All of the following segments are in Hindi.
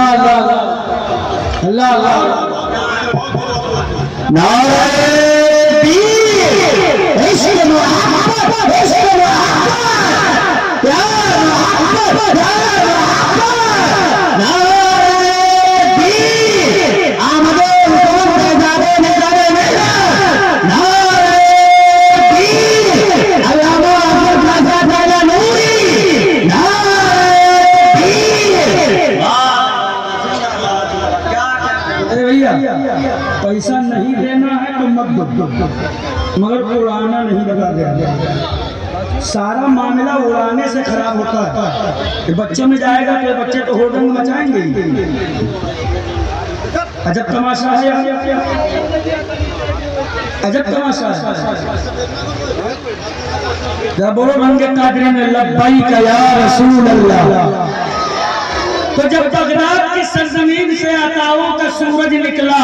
अल्लाह अल्लाह अल्लाह नारे पीर इश्क मोहब्बत इश्क मोहब्बत प्यार मोहब्बत प्यार मोहब्बत नारे पीर आमदे हुकूम के जादे नजारे मेरा नारे पीर अल्लामा अब्दुल खासा ताला नूरी नारे पीर। अरे भैया पैसा नहीं देना है तो मत दो, मगर उड़ाना नहीं लगा देना। सारा मामला उड़ाने से खराब होता है। कि बच्चे में जाएगा तो बच्चे तो होटल में मचाएंगे। अजब तमाशा है, अजब तमाशा है। जब बोलो रंगे कादरी में लब्बैक या रसूल अल्लाह। तो जब बगदाद की सरजमीन से अताओं का सूरज निकला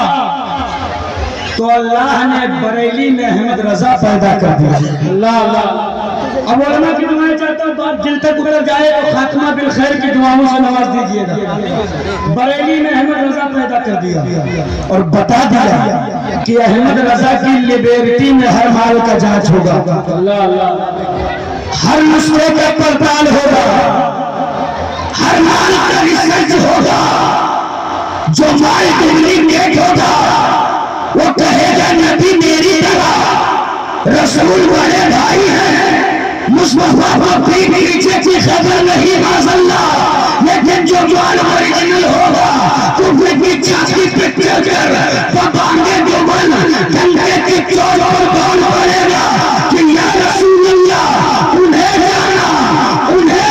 तो अल्लाह ने बरेली में अहमद रजा पैदा कर दिया। अल्लाह अल्लाह। अब उलमा की दुआएं चाहता हूँ, बात दिल तक उतर जाए तो खात्मा बिल खैर की दुआओं से नवाज दीजिएगा। बरेली में अहमद रजा पैदा कर दिया और बता दिया कि अहमद रजा की लिबर्टी में हर माल का जांच होगा। अल्लाह अल्लाह। हर नुस्खे का पड़ताल होगा, हर माल का रिसर्च होगा। जो माल डुप्लीकेट होगा वो कहेगा नबी मेरी तरह रसूल बड़े भाई हैं, मुस्तफा को पीठ पीछे की खबर नहीं माज़अल्लाह। लेकिन जो माल ओरिजिनल होगा तो की छाती पे चढ़कर पपांगे जो मन कंधे की चोट पर कौन पड़ेगा कि या रसूल अल्लाह उन्हें जाना, उन्हें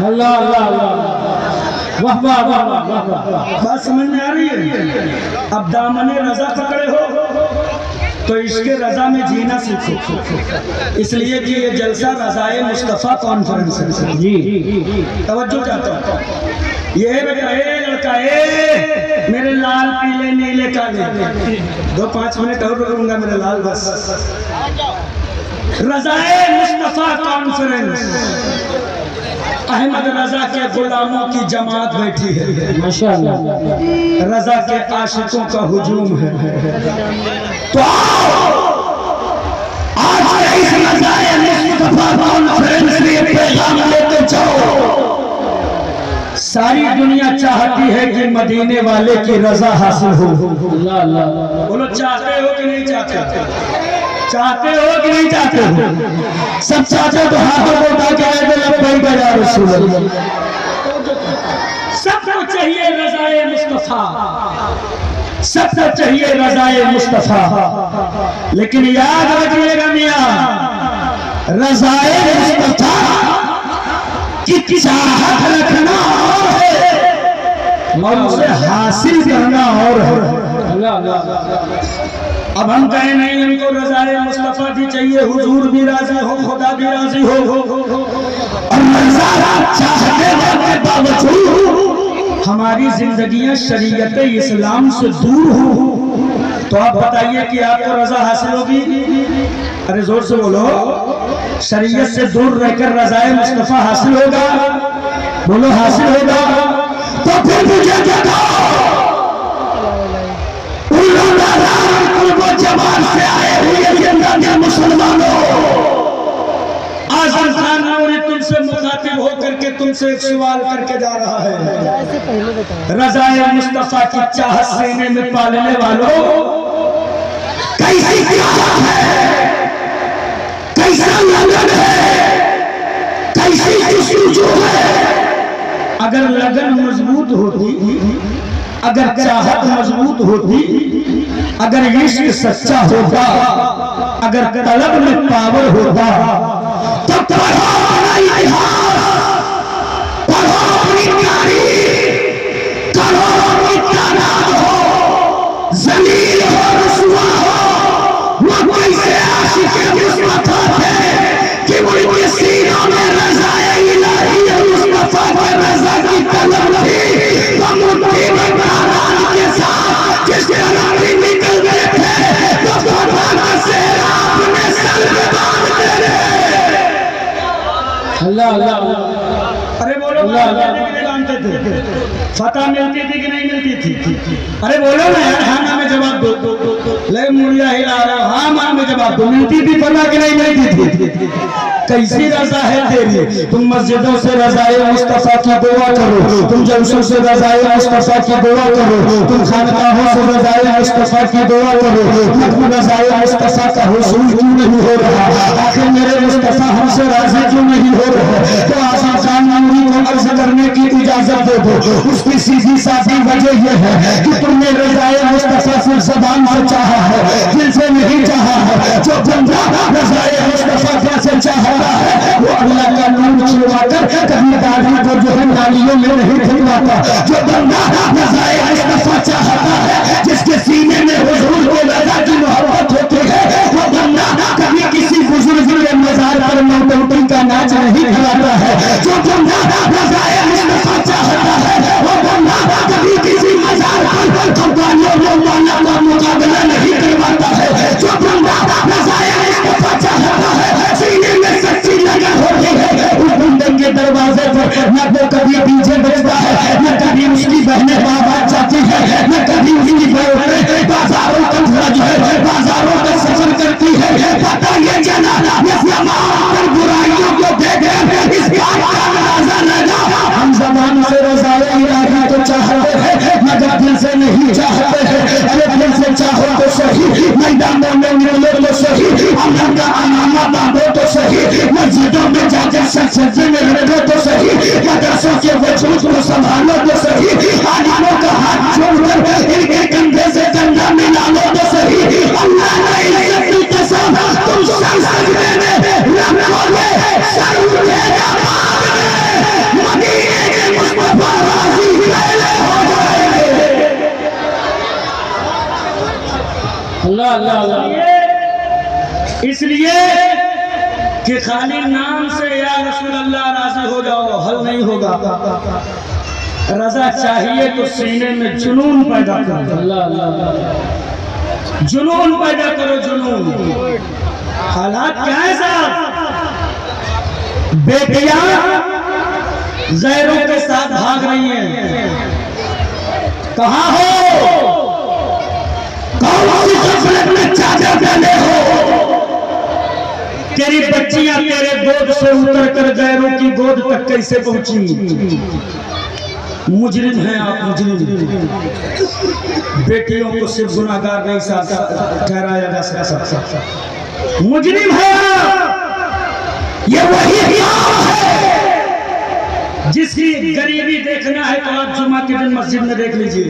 अल्लाह अल्लाह अल्लाह। वाह वाह वाह वाह वाह। बात समझ में आ रही है? अब दामने रजा पकड़े हो तो इसके रजा में जीना सीखो। इसलिए कि ये जलसा रजाए मुस्तफा कॉन्फ्रेंस है। जी तवज्जो चाहता हूँ। ये बेटा ए लड़का ए मेरे लाल पीले नीले काले 2-5 मिनट और रुकूंगा मेरे लाल बस। रजाए मुस्तफा कॉन्फ्रेंस अहमद रजा के गुलामों की जमात बैठी है माशाअल्लाह। रजा के आशिकों का हुजूम है। तो आज इस रजाए मुस्तफा कॉन्फ्रेंस में पैगाम लेते जाओ। सारी दुनिया चाहती है कि मदीने वाले की रजा हासिल हो। अल्लाह अल्लाह। बोलो चाहते हो कि नहीं चाहते? चाहते हो कि नहीं चाहते हो? सब चाहते तो हाथों को उठा के आए लब्बैक या रसूल अल्लाह। सबको चाहिए रज़ाए मुस्तफा, सबको चाहिए रज़ाए मुस्तफा। लेकिन याद रखिएगा मियां, रज़ाए मुस्तफा की चाहत रखना और है और उसे हासिल करना और है। अब हम कहें नहीं हमको रज़ाए मुस्तफा भी चाहिए, हुजूर भी राजी हो, खुदा भी राजी हो और चाहने के बावजूद हमारी जिंदगियां शरीयत इस्लाम से दूर हो तो आप बताइए कि आपको रजा हासिल होगी? अरे जोर से बोलो। शरीयत से दूर रहकर रज़ाए मुस्तफा हासिल होगा? बोलो हासिल होगा। तो फिर मुझे जवान से आए हुए मुसलमानों, आज़म खान और तुमसे मुखातिब होकर के तुमसे एक सवाल करके जा रहा है। रज़ाए मुस्तफा की चाहत सीने में पालने वालों, कैसी चाहत है, कैसा लगन है, कैसी जस्तजू है। अगर लगन मजबूत होती, अगर चाहत मजबूत होती, अगर इश्क सच्चा होता, अगर तलब में पावर होता तो पढ़ो अपना इतिहास, पढ़ो अपनी तारीख, करो अपनी तादाद हो, जलील हो, रुसवा हो। वो कैसे आशिक मुस्तफा थे कि उनके सीनों में रज़ाए इलाही मुस्तफा के रज़ा की तलब थी। वो मुट्ठी में तादाद के साथ जिसके निकल गए थे तो फरमा से आपने सल्लल्लाहु अरे बोलो जानते थे फतह मिलती थी कि नहीं मिलती थी? अरे बोलो ना यार, हाँ ना में जवाब दो। ले मुड़िया हिला रहा, हाँ मां में जवाब दो। मिलती थी फतह कि नहीं मिलती थी? कैसी रजा है तेरी? तुम मस्जिदों से रजाए मुस्तफा की दुआ करो, तुम जलसों से रजाए मुस्तफा की दुआ करो, तुम खानकाहों से रजाए मुस्तफा की दुआ करो, तुम रजाए मुस्तफा का हुसूल क्यों नहीं हो रहा? आखिर मेरे मुस्तफा हमसे राजी क्यों नहीं हो रहा? तो आज़म खान नूरी को अर्ज करने की इजाजत दे दो। उसकी सीधी सादी वजह यह है कि तुमने रजाए मुस्तफा सिर्फ ज़बान से चाहा है, दिल से नहीं चाहा है। जो बंदा रजाए मुस्तफा से चाहता है वो अल्लाह का नूर छिड़वाकर कभी दाढ़ी को जो है नालियों में नहीं छिड़वाता। जो बंदा रज़ाए मुस्तफा चाहता है, जिसके सीने में हुजूर के रज़ा की मोहब्बत होती है, वो बंदा कभी किसी बुजुर्ग के मज़ार पर नौटंकी का नाच नहीं कराता है। जो बंदा रज़ाए मुस्तफा चाहता है, वो बंदा कभी किसी मज़ार पर कंपानियों मौलाना का मुकाबला नहीं करवाता है। जो बंदा रज़ाए मुस्तफा चाहता है, सीने में सच्ची लगन होती है, उस बंदे के दरवाजे पर न तो कभी डीजे बजता है, न कभी उसकी बहनें बाबा जाती है, न कभी उसकी बहनें बाजारों का जो है बाजारों का सफर करती है। पता ये चला ये ज़माना बुराइयों को देख इस बात का अंदाजा लगा। हम ज़बान से रज़ाए इलाही तो चाहते हैं, मगर दिल से नहीं चाहते हैं। अरे दिल से चाहो तो सही, मैदानों में मिलो तो सही, अमन का अनामा बांधो तो सही, मस्जिदों में जाकर सजदे में रखो तो सही, मदरसों के वजूद को संभालो तो सही, आलिमों का हाथ जोड़कर इनके कंधे से कंधा मिला लो तो सही। अल्लाह ने इज्जत की कसम तुम सजदे में रखोगे, सर उठेगा मदीने के मुस्तफा राज़ी पहले हो जाएंगे। अल्लाह अल्लाह अल्लाह। इसलिए कि खाली नाम से या रसूल अल्लाह राजी हो जाओ हल नहीं होगा। रजा चाहिए तो सीने में जुनून पैदा करो। जुनून पैदा करो, जुनून। हालात क्या है साहब? बेटियां गैरों के साथ भाग रही हैं। कहाँ हो? कौन सी गफलत में चादर डाले हो? तेरी बच्चियां तेरे गोद से उतर कर गैरों की गोद तक कैसे पहुंची? मुजरिम हैं आप, मुजरिम। बेटियों को सिर्फ गुनाहगार नहीं ठहराया जा सकता, मुजरिम है आप। ये वही है जिसकी गरीबी देखना है तो आप जुमा के दिन मस्जिद में देख लीजिए।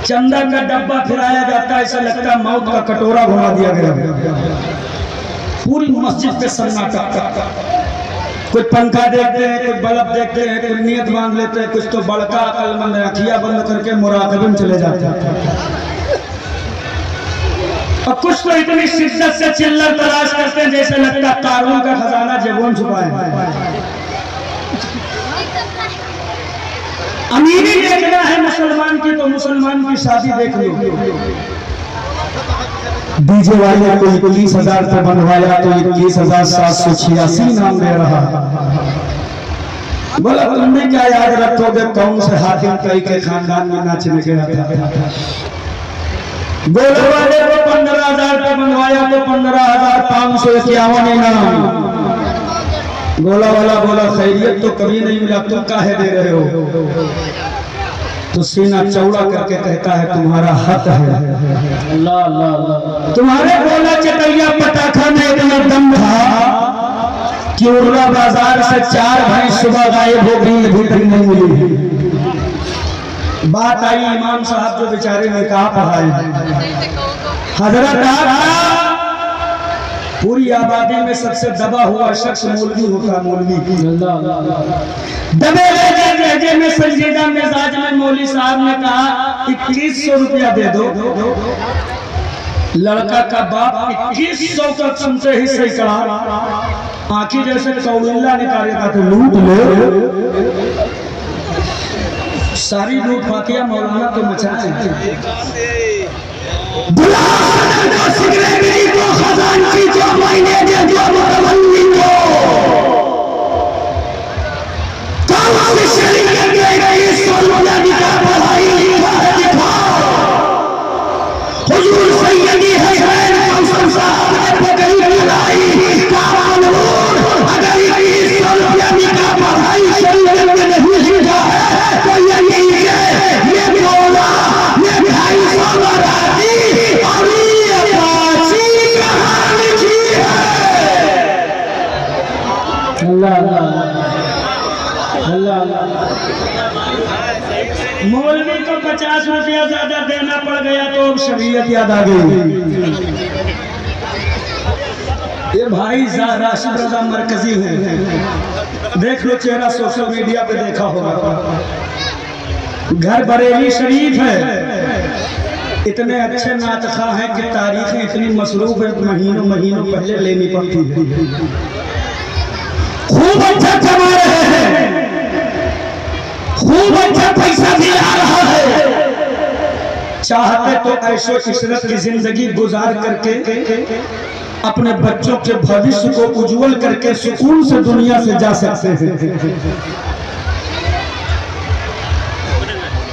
चंदा का डब्बा फिराया जाता है, ऐसा लगता है मौत का कटोरा घुमा दिया गया। पूरी मस्जिद पे सन्नाटा। कोई पंखा देखते हैं, कोई बल्ब देखते हैं, कोई नियत बांध लेते हैं, कुछ तो बड़का अकलमंद अखियां बंद करके मुराकबे में चले जाते हैं, और कुछ तो इतनी शिद्दत से चिल्लर तलाश करते हैं जैसे लगता है कारून का खजाना जेबों छुपाए। अमीरी देखना है मुसलमान की तो मुसलमान की शादी देख लो। डीजे वाले को 21,000 पे बनवाया तो 21,786 नाम दे रहा। बोला तुमने क्या याद रखोगे कौन से हाकिम कई के खानदान में नाचने गया था? गोले वाले को 15,000 पे बनवाया तो 15,551 इनाम। गोला वाला बोला खैरियत तो कभी नहीं मिला, तुम काहे दे रहे हो? तो सीना चौड़ा करके कहता है तुम्हारा हक है। अल्लाह अल्लाह अल्लाह। तुम्हारे गोला चटैया पटाखा में इतना दम था कि उर्रा बाजार से 4 भैंस सुबह गायब हो गई, अभी तक नहीं मिली। बात आई इमाम साहब जो बेचारे निकाह पढ़ाए। हजरत आप पूरी आबादी में सबसे दबा हुआ शख्स मौलवी होता, मौलवी। दबे लहजे में संजीदा मिजाज में मौलवी साहब ने कहा 2100 रुपया दे दो। लड़का का बाप 2100 का सुनते ही सैकड़ा आंखी जैसे कौलिल्ला निकालेगा तो लूट लो। सारी लूट फातिया मौलाना तो मचाए। बुला अल्लाह। मौलवी को 50 रुपया ज्यादा देना पड़ गया तो अब शरीयत याद आ गई। ये भाई राशिद रजा मरकजी है, देख लो चेहरा, सोशल मीडिया पे देखा होगा। घर बरेली शरीफ है, इतने अच्छे नातखा हैं कि तारीखें इतनी मसरूफ है, महीनों महीनों पहले लेनी पड़ती है। खूब अच्छा कमा रहे हैं, खूब अच्छा पैसा भी आ रहा है, चाहते तो ऐशो इशरत की जिंदगी गुजार करके अपने बच्चों के भविष्य को उज्जवल करके सुकून से दुनिया से जा सकते हैं।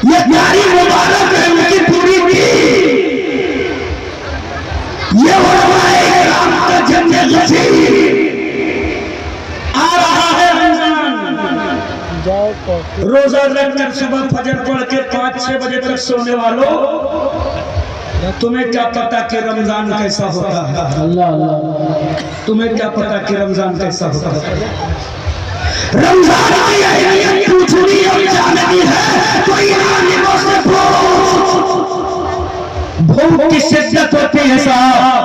ये प्यारी मुबारक है उनकी पूरी की, ये राम का जन्म आ रहा है रमजान। रोजा रखकर सुबह फजर पढ़ के 5-6 बजे तक सोने वालों, तुम्हें क्या पता कि रमजान कैसा होता है। अल्लाह, तुम्हें क्या पता कि रमजान कैसा होता है। रमजान की अहमियत पूछनी और जाननी है तो ईमानियों से पूछ। भूख की शिद्दत होती है साहब,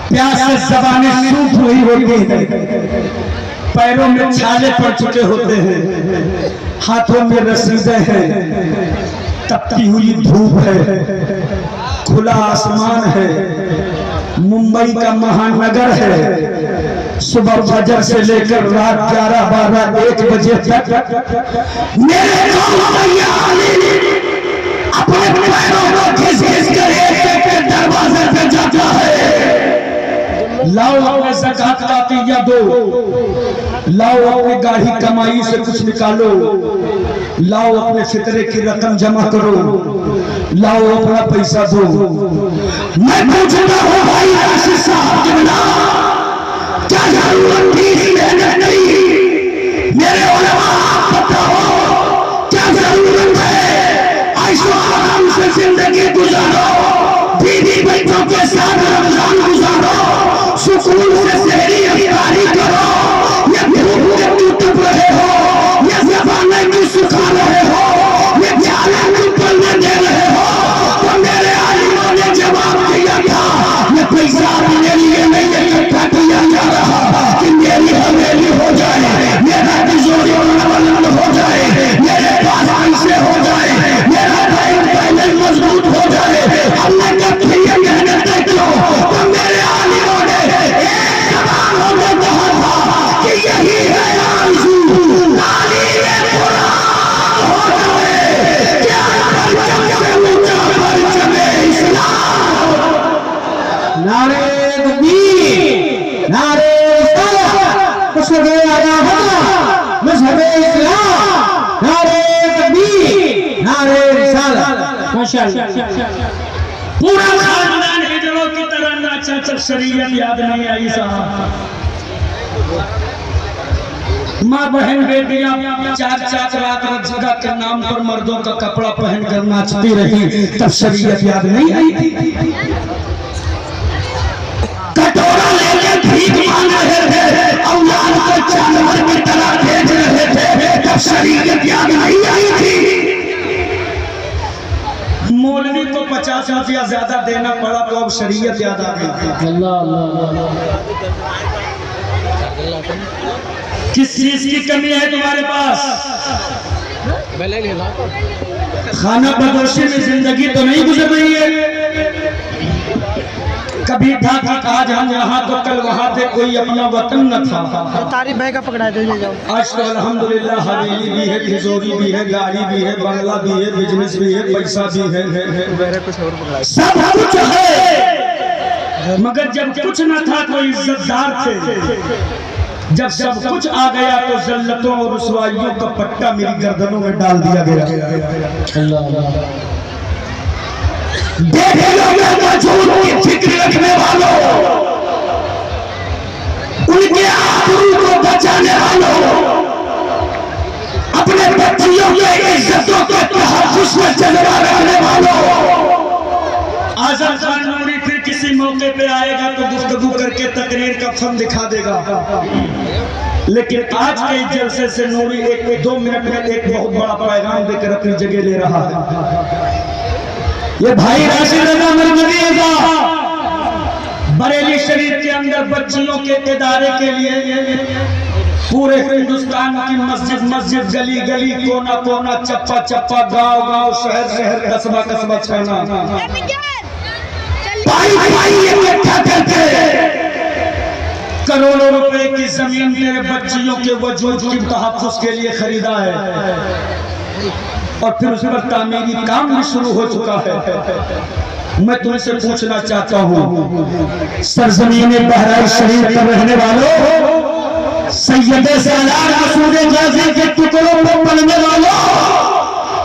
प्यास से ज़बानें सूख हुई होती है, पैरों में छाले पड़ चुके होते हैं, हाथों में रसीदें हैं, तपती हुई धूप है, खुला आसमान है, मुंबई का महानगर है, सुबह फजर से लेकर रात 11-12-1 बजे तक मेरे अपने पैरों को घिस-घिस कर एक दरवाजे पे जाता है। लाओ अपने ज़कात का अतिया दो, लाओ अपनी गाढ़ी कमाई से कुछ निकालो, लाओ अपने फितरे की रकम जमा करो, लाओ अपना पैसा दो। मैं पूछता हूँ भाई राशिद साहब के बिना क्या जरूरत थी इस मेहनत की? मेरे उलमा आप बताओ क्या जरूरत है? ऐशो आराम से जिंदगी गुजारो, बीवी बच्चों के साथ रमजान गुजारो, सुकून से सहरी इफ्तारी करो। ये भूख के तू तप रहे हो, ये ज़बानें तू सुखा रहे हो, ये प्याले तू पलने दे रहे हो, तो मेरे आलिमों ने जवाब दिया था ये पैसा मेरे लिए नहीं इकट्ठा किया जा रहा कि मेरी हवेली हो जाए, मेरा तिजोरी बुलंद हो जाए, मेरे पास पैसे हो जाए, मेरा बैंक बैलेंस मजबूत हो जाए। हमने कब ये मेहनत देखो तो मेरे आलिमों ने एक सवाल हमें कहा था कि यही है आरज़ू, तालीम कुरान हो जाए, क्या परचम से ऊंचा परचम इस्लाम। नारे तकबीर, नारे रिसालत, मशहबे आज़ाद, मशहबे इस्लाम, नारे तकबीर, नारे रिसालत। माशाअल्लाह, पूरा खानदान हिजड़ों की तरह नाचा, जब शरीयत याद नहीं आई साहब। माँ बहन बेटियां 4 रात जगह के नाम पर मर्दों का कपड़ा पहनकर नाचती रही, तब शरीयत याद नहीं आई थी। कटोरा लेकर भीख मांग रहे थे, औलाद को जानवर की तरह भेज रहे थे, तब शरीयत याद नहीं आई थी। मौलवी को 50 रुपया ज्यादा देना पड़ा तो अब शरीयत याद आ गई। किस चीज की कमी है तुम्हारे पास? खाना बदोशी में जिंदगी तो नहीं गुजर रही है। कभी था कि आज हम यहाँ तो कल वहाँ थे, कोई अपना वतन न था। तारीफ भाई का पकड़ा दे जाओ। आज तो अल्हम्दुलिल्लाह हवेली भी है, तिजोरी भी है, गाड़ी भी है, बंगला भी है, बिजनेस भी है, पैसा भी है, सब कुछ है। मगर जब कुछ न था तो इज्जतदार थे, जब सब कुछ आ गया तो ज़ल्लतों और रुसवाइयों का पट्टा मेरी गर्दनों में डाल दिया गया। देखे लोगों की फिक्र रखने वालों, उनके आबरू को बचाने वालों, अपने बच्चियों के इज्जतों के तहफ़्फ़ुज़ में जज्बा रखने वालों, आज़म खान नूरी फिर किसी मौके पे आएगा तो गुफ्तगू करके तकरीर का फन दिखा देगा, लेकिन आज के इस जलसे से नूरी एक 2 मिनट में एक बहुत बड़ा पैगाम देकर अपनी जगह ले रहा है। ये भाई राशिद रजा मरकजी का बरेली शरीफ के अंदर बच्चियों के इदारे के लिए पूरे हिंदुस्तान की मस्जिद मस्जिद, गली गली, कोना कोना, चप्पा चप्पा, गांव गांव, शहर शहर, कस्बा कस्बा छाना इकट्ठा करके करोड़ों रुपए की जमीन मेरे बच्चियों के वजूद की तहफ्फुज़ के लिए खरीदा है और फिर उस पर तामीरी काम भी शुरू हो चुका है। मैं तुमसे पूछना चाहता हूँ, सरजमीन बहराइच शरीफ पर रहने वालों, सैयदे सालार मसूद गाजी के टुकड़ों पर पलने वालों,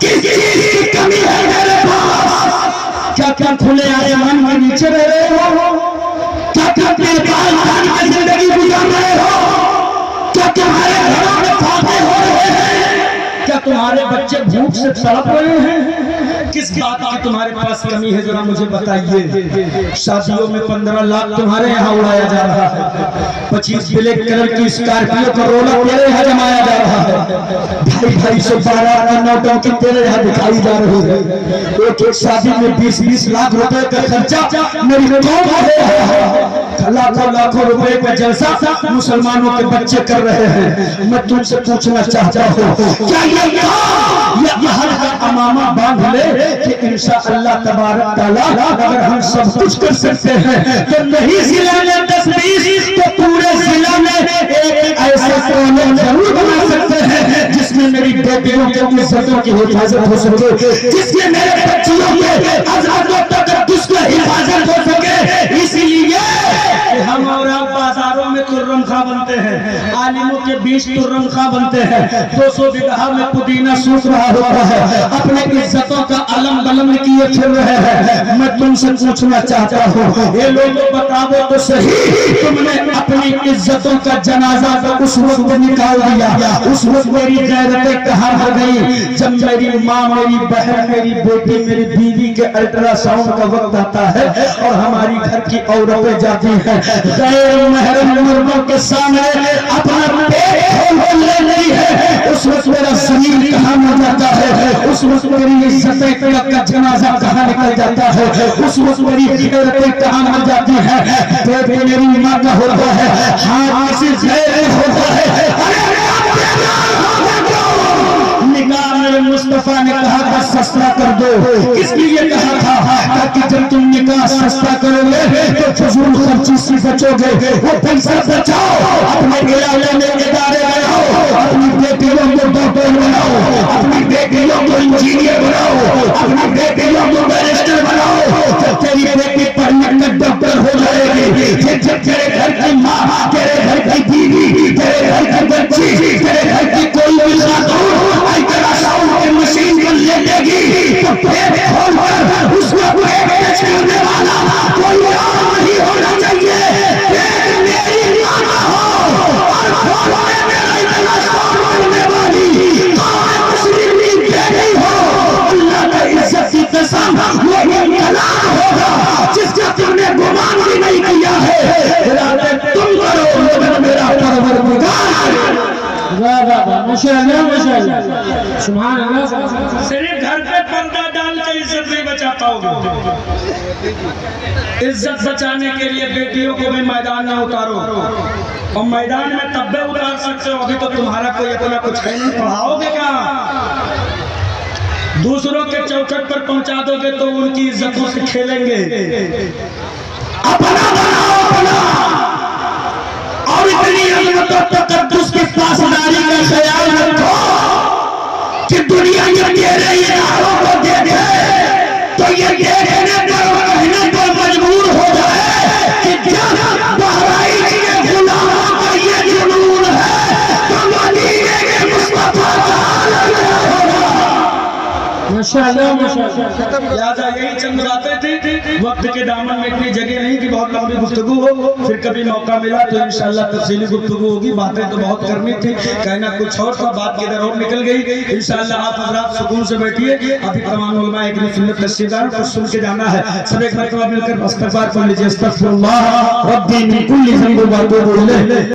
किस चीज की कमी है मेरे पास? क्या क्या खुले आसमान के नीचे रह रहे हो? क्या क्या बेकार की जिंदगी गुजार रहे हो? क्या तुम्हारे घरों में फाके हो रहे हैं? क्या तुम्हारे बच्चे भूख से तड़प रहे हैं? किस बात की तुम्हारे पास कमी है, जरा मुझे बताइए। शादियों में 15 लाख तुम्हारे यहाँ उड़ाया जा रहा है, 25 ब्लैक कलर की स्कॉर्पियो का रोला तेरे यहाँ जमाया जा रहा है, ढाई से 12 का नोटों की तेरे यहाँ दिखाई जा रही है। एक एक शादी में 20-20 लाख रुपए का खर्चा मेरी कौम है, लाखों लाखों रुपए का जलसा मुसलमानों के बच्चे कर रहे हैं। मैं तुमसे पूछना चाहता हूँ, क्या ये हर अमामा बांध ले कि इंशाअल्लाह तबारक तआला अगर हम सब कुछ कर सकते हैं तो नहीं जिला में 10-20 तो पूरे जिला में एक ऐसा कॉलेज जरूर बना सकते हैं जिसमें मेरी बेटियों की इज्जतों की हिफाजत हो सके, जिसमें मेरे बच्चियों के आजादों तक उसका हिफाजत हो सके। इसीलिए हम और आप बाजारों में तुर्रम खा बनते हैं, आलिमों के बीच तुर्रम खा बनते हैं, 200 बीघा में पुदीना सूख रहा होता है, अपने इज्जतों का अलम बलम किए फिर रहे हैं। मैं तुमसे पूछना चाहता हूँ, ये लोग बताओ तो सही, तुमने अपनी इज्जतों का जनाजा तो उस वक्त निकाल दिया, उस वक्त मेरी गैरतें कहाँ हो गई जब मेरी माँ, मेरी बहन, मेरी बेटी, मेरी बीवी के अल्ट्रासाउंड का वक्त आता है और हमारी घर की औरतें जाती हैं गैर महरम मर्दों के सामने अपना पेट खोल ले रही है, उस वक्त मेरा जमीन कहाँ मिल जाता है, उस वक्त मेरी इज्जतें का जनाजा कहाँ निकल जाता है, उस वक्त मेरी गैरतें कहाँ मिल जाती है। पेट मेरी माँ का होता है, हाथ किसी गैर होता है। निकाह मेरे मुस्तफा ने कहा था सस्ता कर दो, किस लिए कहा था? ताकि जब तुम निकाह सस्ता करोगे तो फजूल खर्ची से बचोगे, वो पैसा बचाओ, अपने इलाके में इदारे बनाओ, अपनी बेटियों को डॉक्टर बनाओ, अपनी बेटियों को इंजीनियर बनाओ, अपनी बेटियों को बैरिस्टर बनाओ। जब तेरी बेटी पढ़ने में डॉक्टर हो जाएगी, जब तेरे घर की माँ, तेरे घर की बीवी, तेरे घर की बच्ची, तेरे घर की कोई भी मशीन को ले लेगी तो पेट खोलकर उसको पेट बेचने वाला कोई और नहीं होना चाहिए। पेट मेरी मां का हो और खोलने वाली मुस्लिम बेटी हो। अल्लाह का इज्जत की कसम वो इंकलाब होगा जिसका तुमने गुमान भी नहीं किया है। तुम करो लेकिन मेरा परवरदिगार। सिर्फ घर पे पर्दा डाल के इज्जत नहीं बचा पाओगे। इज्जत बचाने के लिए बेटियों को भी मैदान में उतारो, और मैदान में तब भी उतार सकते हो, अभी तो तुम्हारा कोई अपना कुछ है नहीं, पढ़ाओगे क्या? दूसरों के चौखट पर पहुंचा दोगे तो उनकी इज्जतों से खेलेंगे। अपना बनाओ अपना, और इतनी अजमतों तक उसके पासदारी का ख्याल रखो कि दुनिया में तेरे इदारों को देखे तो ये देखने पर कहने पर मजबूर हो जाए कि जब बहराइच के गुलामों का ये जुनून है तो मदीने के मुस्तफा का आलम होगा। माशाअल्लाह माशाअल्लाह। याद आ यही चंद बातें थी, वक्त के दामन में इतनी जगह नहीं कि बहुत लंबी गुफ्तगू हो, फिर कभी मौका मिला तो इंशाअल्लाह तफसीली गुफ्तगू होगी। बातें तो बहुत करनी थी, कहना कुछ और था, बात किधर और निकल गई। इंशाअल्लाह आप हज़रात सुकून से बैठिए। अभी तमाम उलमा एक सुन्नत नसीहत को सुन के जाना है। सब एक मरतबा मिलकर इस्तग़फ़ार कर लीजिए। अस्तग़फ़िरुल्लाह रब्बी मिन कुल्ली ज़ंबिन व अतूबु इलैह।